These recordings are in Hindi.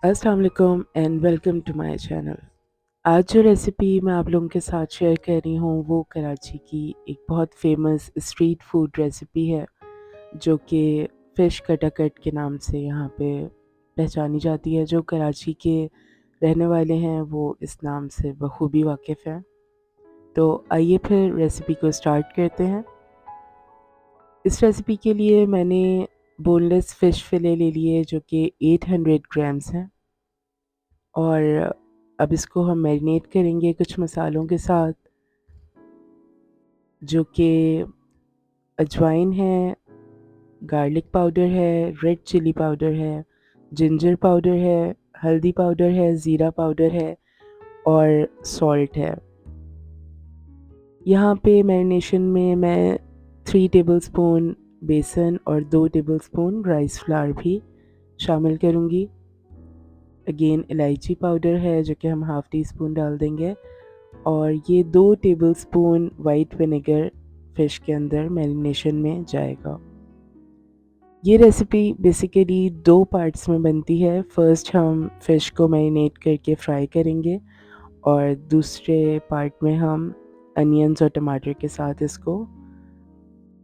अस्सलाम वालेकुम and welcome to my channel. आज जो रेसिपी मैं आप लोगों के साथ शेयर कर रही हूँ वो कराची की एक बहुत फेमस स्ट्रीट फूड रेसिपी है जो कि फ़िश कटाकट के नाम से यहाँ पे पहचानी जाती है। जो कराची के रहने वाले हैं वो इस नाम से बखूबी वाकिफ़ हैं। तो आइए फिर रेसिपी को स्टार्ट करते हैं। इस रेसिपी के लिए मैंने बोनलेस फ़िश फ़िले ले लिए जो कि 800 ग्राम्स हैं और अब इसको हम मैरिनेट करेंगे कुछ मसालों के साथ जो कि अजवाइन है, गार्लिक पाउडर है, रेड चिली पाउडर है, जिंजर पाउडर है, हल्दी पाउडर है, ज़ीरा पाउडर है और सॉल्ट है। यहाँ पे मैरिनेशन में मैं 3 टेबलस्पून बेसन और 2 टेबलस्पून राइस फ्लावर भी शामिल करूँगी। अगेन इलायची पाउडर है जो कि हम हाफ़ टी स्पून डाल देंगे और ये 2 टेबलस्पून वाइट विनेगर फ़िश के अंदर मैरिनेशन में जाएगा। ये रेसिपी बेसिकली 2 पार्ट्स में बनती है। फ़र्स्ट हम फ़िश को मैरिनेट करके फ्राई करेंगे और दूसरे पार्ट में हम अनियंस और टमाटर के साथ इसको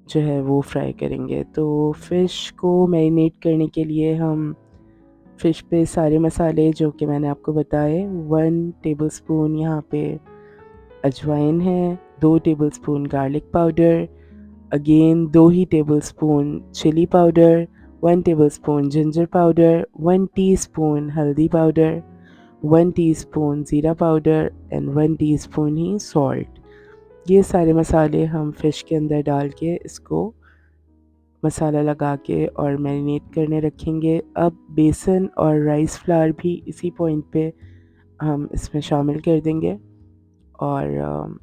जो है वो फ्राई करेंगे। तो फ़िश को मैरिनेट करने के लिए हम फ़िश पे सारे मसाले जो कि मैंने आपको बताए 1 टेबलस्पून यहाँ पे अजवाइन है, 2 टेबलस्पून गार्लिक पाउडर, अगेन 2 ही tablespoon chilli powder, 1 tablespoon ginger powder, 1 teaspoon हल्दी पाउडर, 1 टीस्पून ज़ीरा पाउडर एंड 1 टीस्पून ही सॉल्ट। ये सारे मसाले हम फ़िश के अंदर डाल के इसको मसाला लगा के और मैरिनेट करने रखेंगे। अब बेसन और राइस फ्लावर भी इसी पॉइंट पे हम इसमें शामिल कर देंगे और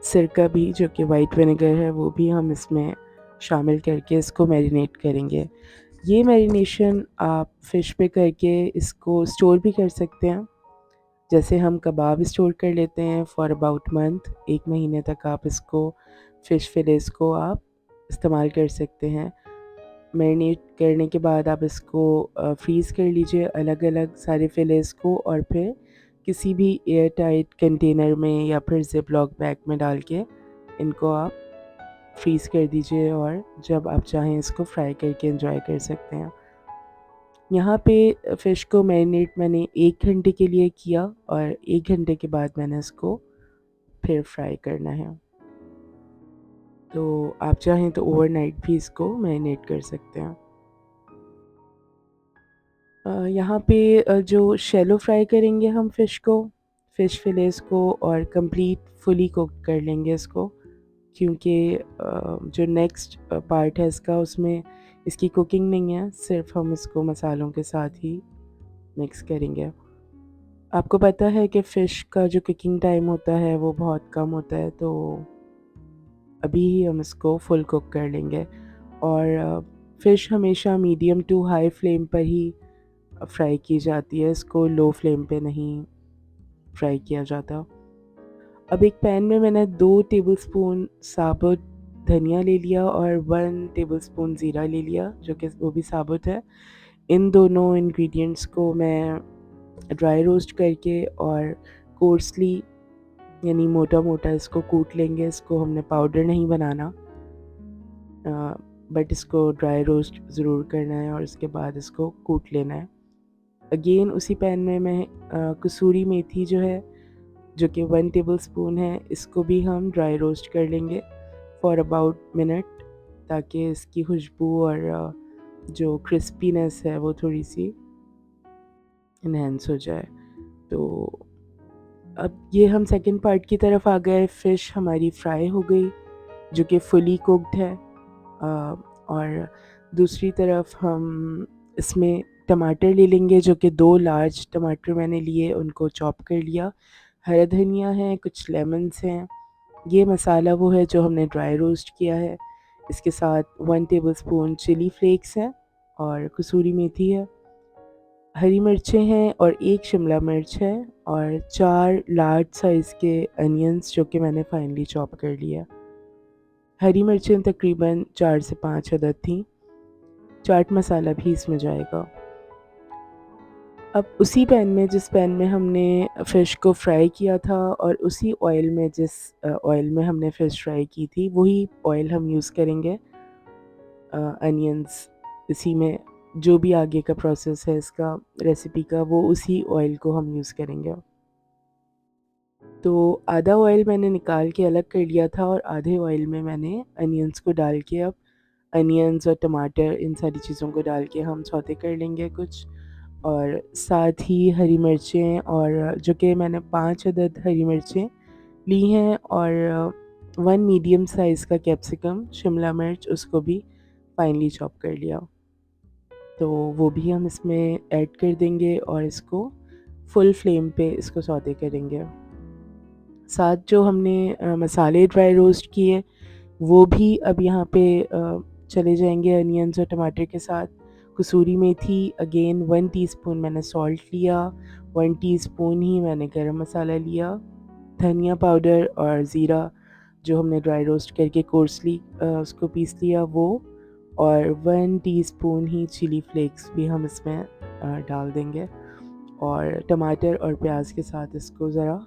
सिरका भी जो कि वाइट विनेगर है वो भी हम इसमें शामिल करके इसको मैरिनेट करेंगे। ये मैरिनेशन आप फ़िश पे करके इसको स्टोर भी कर सकते हैं। जैसे हम कबाब स्टोर कर लेते हैं फॉर अबाउट मंथ, 1 महीने तक आप इसको फ़िश फिलेस को आप इस्तेमाल कर सकते हैं। मैरिनेट करने के बाद आप इसको फ्रीज़ कर लीजिए अलग-अलग सारे फिलेस को और फिर किसी भी एयर टाइट कंटेनर में या फिर ज़िप-लॉक बैग में डाल के इनको आप फ्रीज़ कर दीजिए और जब आप चाहें इसको फ्राई करके एंजॉय कर सकते हैं। यहाँ पे फ़िश को मैरिनेट मैंने 1 घंटे के लिए किया और 1 घंटे के बाद मैंने इसको फिर फ्राई करना है। तो आप चाहें तो ओवरनाइट भी इसको मैरिनेट कर सकते हैं। यहाँ पे जो शैलो फ्राई करेंगे हम फ़िश फिलेस को और कंप्लीट फुली कुक कर लेंगे इसको क्योंकि जो नेक्स्ट पार्ट है इसका उसमें इसकी कुकिंग नहीं है, सिर्फ हम इसको मसालों के साथ ही मिक्स करेंगे। आपको पता है कि फ़िश का जो कुकिंग टाइम होता है वो बहुत कम होता है, तो अभी ही हम इसको फुल कुक कर लेंगे और फ़िश हमेशा मीडियम टू हाई फ्लेम पर ही फ्राई की जाती है, इसको लो फ्लेम पे नहीं फ्राई किया जाता। अब एक पैन में मैंने 2 टेबलस्पून साबुत धनिया ले लिया और 1 टेबलस्पून ज़ीरा ले लिया जो कि वो भी साबुत है। इन दोनों इंग्रेडिएंट्स को मैं ड्राई रोस्ट करके और कोर्सली यानी मोटा-मोटा इसको कूट लेंगे। इसको हमने पाउडर नहीं बनाना, बट इसको ड्राई रोस्ट ज़रूर करना है और उसके बाद इसको कूट लेना है। अगेन उसी पैन में मैं कसूरी मेथी जो है जो कि 1 टेबलस्पून है इसको भी हम ड्राई रोस्ट कर लेंगे फॉर अबाउट मिनट ताकि इसकी खुशबू और जो क्रिस्पीनेस है वो थोड़ी सी इन्हेंस हो जाए। तो अब ये हम सेकंड पार्ट की तरफ आ गए। फ़िश हमारी फ्राई हो गई जो कि फुली कुक्ड है और दूसरी तरफ हम इसमें टमाटर ले लेंगे जो कि 2 लार्ज टमाटर मैंने लिए, उनको चॉप कर लिया। हरा धनिया है, कुछ लेमन्स हैं। ये मसाला वो है जो हमने ड्राई रोस्ट किया है। इसके साथ 1 टेबलस्पून चिली फ्लेक्स है और कसूरी मेथी है। हरी मिर्चें हैं और 1 शिमला मिर्च है और 4 लार्ज साइज़ के अनियंस जो कि मैंने फाइनली चॉप कर लिया। हरी मिर्चें तकरीबन 4 से 5 अदद थीं। चाट मसाला भी इसमें जाएगा। अब उसी पैन में, जिस पैन में हमने फ़िश को फ्राई किया था, और उसी ऑयल में, जिस ऑयल में हमने फ़िश फ्राई की थी, वही ऑयल हम यूज़ करेंगे अनियंस, इसी में जो भी आगे का प्रोसेस है इसका, रेसिपी का, वो उसी ऑयल को हम यूज़ करेंगे। तो आधा ऑयल मैंने निकाल के अलग कर लिया था, और आधे ऑयल में मैंने अनियंस को डाल के, अब अनियंस और टमाटर, इन सारी चीज़ों को डाल के हम सौते कर लेंगे कुछ। और साथ ही हरी मिर्चें, और जो कि मैंने 5 अदद हरी मिर्चें ली हैं, और 1 मीडियम साइज़ का कैप्सिकम, शिमला मिर्च, उसको भी फाइनली चॉप कर लिया। तो वो भी हम इसमें ऐड कर देंगे, और इसको फुल फ्लेम पे इसको सौते करेंगे। साथ जो हमने मसाले ड्राई रोस्ट किए, वो भी अब यहाँ पे चले जाएंगे अनियंस और टमाटर के साथ। कसूरी मेथी अगेन 1 टीस्पून मैंने सॉल्ट लिया, 1 टीस्पून ही मैंने गरम मसाला लिया, धनिया पाउडर और ज़ीरा जो हमने ड्राई रोस्ट करके कोर्सली उसको पीस लिया वो, और 1 टीस्पून ही चिली फ्लेक्स भी हम इसमें डाल देंगे, और टमाटर और प्याज के साथ इसको ज़रा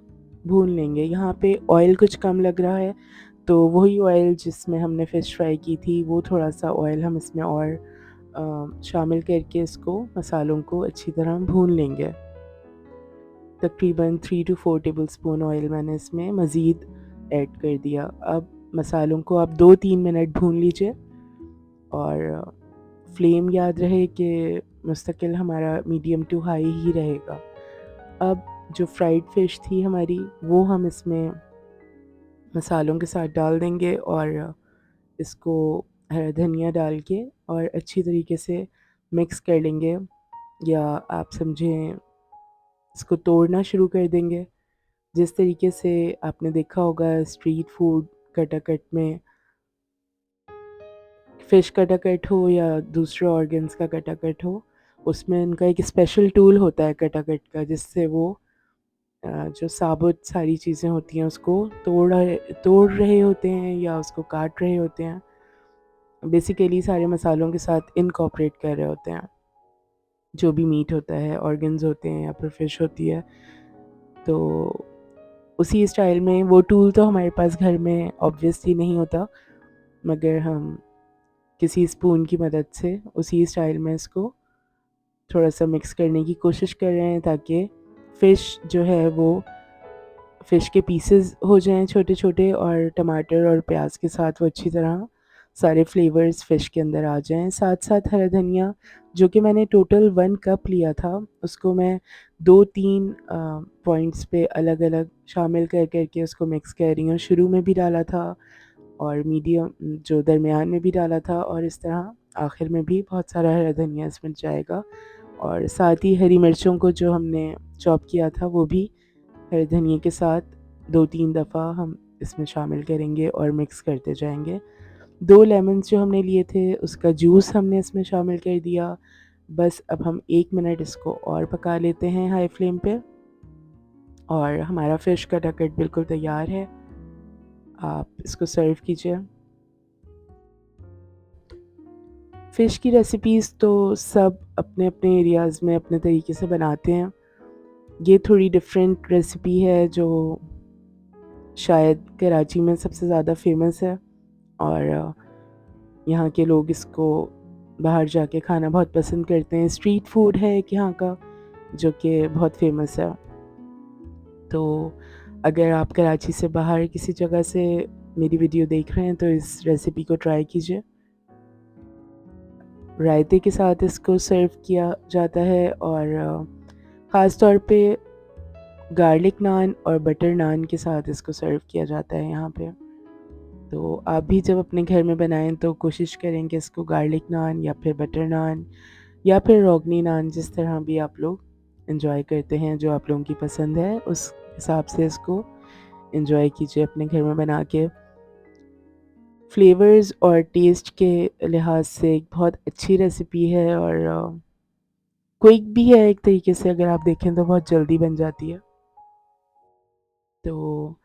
भून लेंगे। यहाँ पे ऑयल कुछ कम लग रहा है, तो वही ऑयल जिसमें हमने फ़िश फ्राई की थी, वो थोड़ा सा ऑयल हम इसमें और शामिल करके इसको, मसालों को अच्छी तरह भून लेंगे। तकरीबन 3 टू 4 टेबलस्पून ऑयल मैंने इसमें मज़ीद ऐड कर दिया। अब मसालों को आप 2-3 मिनट भून लीजिए, और फ्लेम याद रहे कि मुस्तकिल हमारा मीडियम टू हाई ही रहेगा। अब जो फ्राइड फ़िश थी हमारी, वो हम इसमें मसालों के साथ डाल देंगे, और इसको हरा धनिया डाल के और अच्छी तरीके से मिक्स कर लेंगे, या आप समझें इसको तोड़ना शुरू कर देंगे। जिस तरीके से आपने देखा होगा स्ट्रीट फूड कटाकट में, फ़िश कटाकट हो या दूसरे ऑर्गन्स का कटाकट हो, उसमें उनका एक स्पेशल टूल होता है कटाकट का, जिससे वो जो साबुत सारी चीज़ें होती हैं उसको तोड़ रहे होते हैं, या उसको काट रहे होते हैं। बेसिकली सारे मसालों के साथ इनकॉर्पोरेट कर रहे होते हैं, जो भी मीट होता है, ऑर्गन्स होते हैं या फिर फ़िश होती है। तो उसी स्टाइल में वो टूल तो हमारे पास घर में ऑब्वियसली नहीं होता, मगर हम किसी स्पून की मदद से उसी स्टाइल में इसको थोड़ा-सा मिक्स करने की कोशिश कर रहे हैं, ताकि फ़िश जो है वो, फ़िश के पीसेस हो जाएँ छोटे-छोटे, और टमाटर और प्याज के साथ वो अच्छी तरह सारे फ्लेवर्स फ़िश के अंदर आ जाएँ। साथ-साथ हरा धनिया, जो कि मैंने टोटल 1 कप लिया था, उसको मैं 2-3 पॉइंट्स पे अलग-अलग शामिल कर के उसको मिक्स कर रही हूँ। शुरू में भी डाला था, और मीडियम जो दरमियान में भी डाला था, और इस तरह आखिर में भी बहुत सारा हरा धनिया इसमें जाएगा। और साथ ही हरी मिर्चों को जो हमने चॉप किया था, वो भी हरे धनिए के साथ 2-3 दफ़ा हम इसमें शामिल करेंगे और मिक्स करते जाएँगे। 2 लेमन्स जो हमने लिए थे, उसका जूस हमने इसमें शामिल कर दिया। बस अब हम 1 मिनट इसको और पका लेते हैं हाई फ्लेम पे, और हमारा फ़िश का कटलेट बिल्कुल तैयार है। आप इसको सर्व कीजिए। फ़िश की रेसिपीज़ तो सब अपने-अपने एरियाज़ में अपने तरीके से बनाते हैं। ये थोड़ी डिफरेंट रेसिपी है, जो शायद कराची में सबसे ज़्यादा फ़ेमस है, और यहाँ के लोग इसको बाहर जाके खाना बहुत पसंद करते हैं। स्ट्रीट फूड है एक यहाँ का, जो कि बहुत फ़ेमस है। तो अगर आप कराची से बाहर किसी जगह से मेरी वीडियो देख रहे हैं, तो इस रेसिपी को ट्राई कीजिए। रायते के साथ इसको सर्व किया जाता है, और ख़ास तौर पे गार्लिक नान और बटर नान के साथ इसको सर्व किया जाता है यहाँ पे। तो आप भी जब अपने घर में बनाएं तो कोशिश करें कि इसको गार्लिक नान या फिर बटर नान या फिर रोगनी नान, जिस तरह भी आप लोग एंजॉय करते हैं, जो आप लोगों की पसंद है, उस हिसाब से इसको एंजॉय कीजिए अपने घर में बना के। फ्लेवर्स और टेस्ट के लिहाज से एक बहुत अच्छी रेसिपी है, और क्विक भी है एक तरीके से, अगर आप देखें तो बहुत जल्दी बन जाती है। तो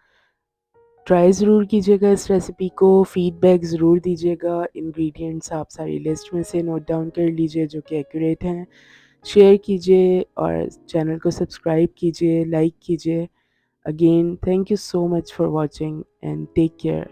ट्राई ज़रूर कीजिएगा इस रेसिपी को, फ़ीडबैक ज़रूर दीजिएगा। इंग्रेडिएंट्स आप सारी लिस्ट में से नोट डाउन कर लीजिए जो कि एक्यूरेट हैं। शेयर कीजिए और चैनल को सब्सक्राइब कीजिए, लाइक कीजिए। Again thank you so much for watching and take care.